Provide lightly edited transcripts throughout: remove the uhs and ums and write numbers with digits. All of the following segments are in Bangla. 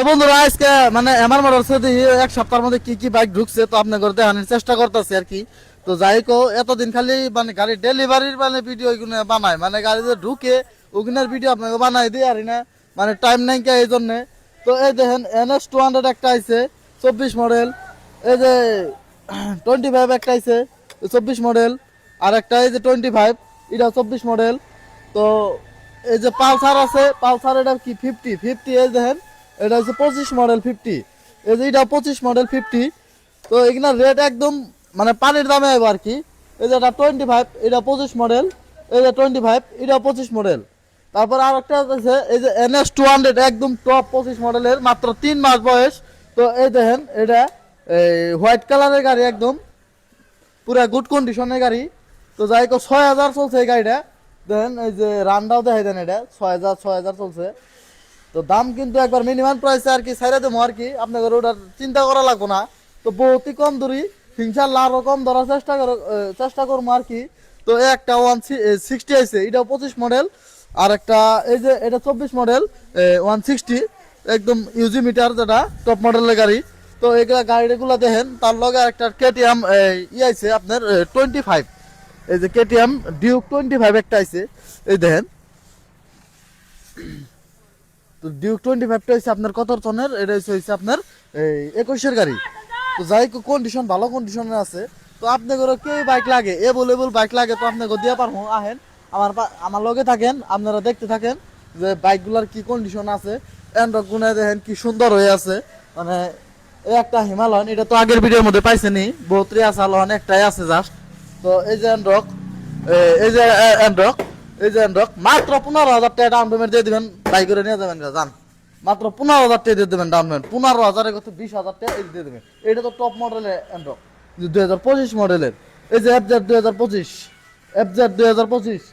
বন্ধুরা আজকে মানে আমার মোটরস এক সপ্তাহের মধ্যে কি কি বাইক ঢুকছে তো আপনাদের দেখানোর চেষ্টা করতেছি আর কি। তো যাই হোক এতদিন খালি মানে গাড়ি ডেলিভারির মানে ভিডিও ওইগুলো বানায়, মানে গাড়ি যে ঢুকে ওগুলোর ভিডিও আপনাকে বানাই দিই আর না, মানে টাইম নাই কে এই জন্যে। তো এই দেখেন NS 200 একটা আইছে 24 মডেল, এই যে 25 একটা আইছে 24 মডেল, আর একটা এই যে 25 এটা 24 মডেল। তো এই যে পালসার আছে, পালসার এটা কি 50 এই দেখেন এটা হচ্ছে 25 মডেল 50, এই যে এটা 25 মডেল 50। তো এগুলা রেট একদম মানে পানির দামে আইব আর কি। এই যে এটা 25 এটা 25 মডেল, এই যে 25 এটা 25 মডেল। তারপর আর একটা আছে এই যে NS 200 একদম টপ 25 মডেলের, মাত্র 3 মাস বয়স। তো এই দেখেন এটা এই হোয়াইট কালারের গাড়ি, একদম পুরা গুড কন্ডিশনের গাড়ি। তো যাই হোক 6000 চলছে এই গাড়িটা, দেখেন এই যে রানটাও দেখাই দেন, এটা 6000 চলছে। তো দাম কিন্তু একবার মিনিমাম প্রাইসে আর কি ছাইরা দেবো আর কি, আপনাদের ওটার চিন্তা করা লাগবো না। তো বহুতই কম দূরই, ইনশাআল্লাহ আরো কম ধরার চেষ্টা করবো আর কি। তো একটা 160 আছে, এটাও 25 মডেল। আর একটা এই যে এটা 24 মডেল 160, একদম ইউজি মিটার, যেটা টপ মডেলের গাড়ি। তো এগুলা গাড়িগুলো দেখেন, তার লগে একটা KTM আছে আপনার 25, এই যে KTM ডিউক 25 একটা আছে, এই দেখেন। তো ডিউক 25টা হচ্ছে আপনার কত টনের, এটা হচ্ছে আপনার এই 21-এর গাড়ি। তো যাই কন্ডিশন ভালো কন্ডিশনে আছে। তো আপনাদের কে বাইক লাগে, এভেলেবল বাইক লাগে, তো আপনাকে দিয়ে পারবো, আহেন আমার লগে থাকেন, আপনারা দেখতে থাকেন যে বাইকগুলোর কি কন্ডিশন আছে। অ্যান্ড্রক গুনে দেখেন কি সুন্দর হয়ে আছে, মানে এই একটা হিমালয়ন, এটা তো আগের ভিডিওর মধ্যে পাইছেনি, 32 আছে আলোহন একটাই আছে জাস্ট। তো এই যে অ্যান্ড্রক, এই যে অ্যান্ড্রক, এই যে অ্যান্ড্রক মাত্র 15,000 টাকা ডাউন পেমেন্ট দিয়ে দিবেন, বাইক করে নিয়ে যাবেন যান। মাত্র 15,000 টাকা দিয়ে দেবেন ডাউন পেমেন্ট, 15,000 কত 20,000 টাকা এই দিয়ে দেবেন। এটা তো টপ মডেলের অ্যান্ড্রক 2025 মডেলের। এই যে FZ 2025, FZ 2025,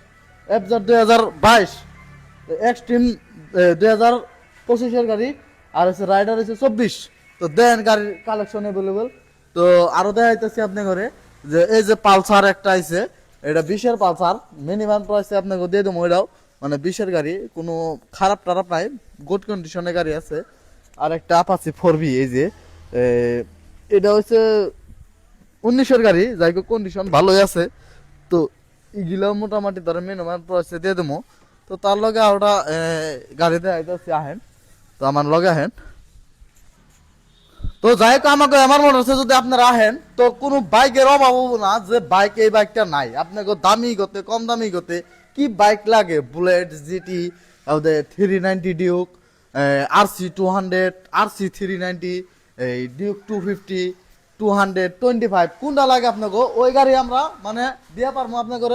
FZ 2022, এক্সট্রিম 2025-এর গাড়ি। আর হচ্ছে রাইডার হচ্ছে 24। তো দেন গাড়ির কালেকশন অ্যাভেলেবল। তো আরো দেখাইতেছি আপনি করে যে এই যে পালসার একটা আইছে, এটা 20-এর পালসার, মিনিমাম প্রাইসে আপনাকে দিয়ে দেবো। এটাও মানে 20-এর গাড়ি, কোনো খারাপ টারাপ নাই, গুড কন্ডিশনের গাড়ি আছে। আর একটা আপাচি 4V, এই যে এটা হচ্ছে 19-এর গাড়ি, যাই হোক কন্ডিশন ভালোই আছে। তো এগুলাও মোটামুটি ধরে মিনিমাম প্রাইসে দিয়ে দেবো। তো তার লগে ওটা গাড়িতে আইতেছি, আহেন তো আমার লগে আহেন। তো যাই হোক আমাকে আমার মনে হচ্ছে যদি আপনারা আহেন তো কোনো বাইকের অভাব হবো না, যে বাইক এই বাইকটা নাই। আপনাকে দামি গতে কম দামি গতে কি বাইক লাগে, bullet, GT, 390 Duke, RC 200, RC 390, এই ডিউক 250, 225, কোনটা লাগে আপনাকে ওই গাড়ি আমরা মানে দিয়ে পারবো আপনাকে।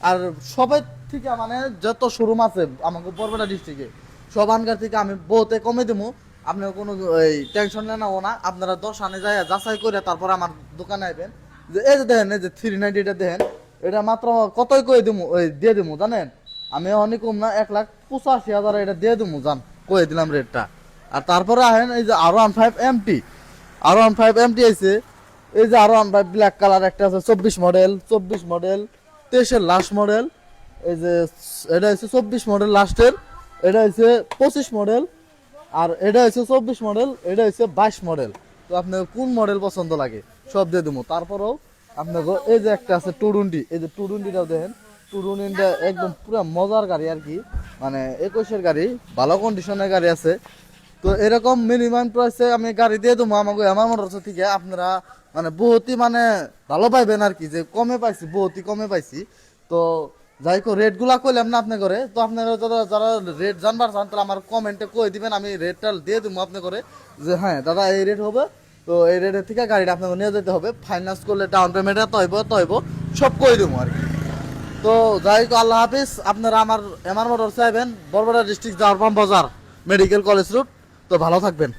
আর সবাই থেকে মানে যত শোরুম আছে আমাকে বরপেটা ডিস্ট্রিক্টে, সব আনকার থেকে আমি বহুতে কমে দেবো। আপনার কোনো টেনশন নেওয়া না, আপনারা 10 আনে যায় যাচাই করে তারপর আমার দোকানে আসবেন। যে এই যে দেখেন, এই যে 390 দেখেন, এটা মাত্র কতই করে দেবো, দিয়ে দেবো জানেন, আমি অনেক কম না, 1,85,000 এটা দিয়ে দেবো জান, কয়ে দিলাম রেটটা। আর তারপরে আহেন এই যে R15 MT, R15 MT আছে, এই যে R15 ব্ল্যাক কালার একটা আছে 24 মডেল, 23-এর লাস্ট মডেল। এই যে এটা হচ্ছে 24 মডেল লাস্টের, এটা হচ্ছে 25 মডেল, আর এটা হচ্ছে 24 মডেল, এটা হচ্ছে 22 মডেল। তো আপনার কোন মডেল পছন্দ লাগে সব দিয়ে দেবো। তারপরেও আপনাকে এই যে একটা আছে 220, এই যে 220টাও দেখেন, 220টা একদম পুরো মজার গাড়ি আর কি, মানে 21-এর গাড়ি, ভালো কন্ডিশনের গাড়ি আছে। তো এরকম মিনিমাম প্রাইসে আমি গাড়ি দিয়ে দেবো আমাকে আমার মোটরস থেকে। আপনারা মানে বহুতই মানে ভালো পাইবেন আর কি, যে কমে পাইছি, বহুতই কমে পাইছি। তো যাই হোক রেটগুলা কইলাম না আপনি করে, তো আপনারা যারা রেট জানবার চান তাহলে আমার কমেন্টে কই দিবেন, আমি রেটটা দিয়ে দেবো আপনি করে, যে হ্যাঁ দাদা এই রেট হবে। তো এই রেটের থেকে গাড়িটা আপনাকে নিয়ে যেতে হবে, ফাইন্যান্স করলে ডাউন পেমেন্ট এত হইব সব কই দেবো আর কি। তো যাই হোক আল্লাহ হাফিজ। আপনারা আমার মোটরস চাইবেন, বরপেটা ডিস্ট্রিক্ট জাওরপাম বাজার, মেডিকেল কলেজ রোড। তো ভালো থাকবেন।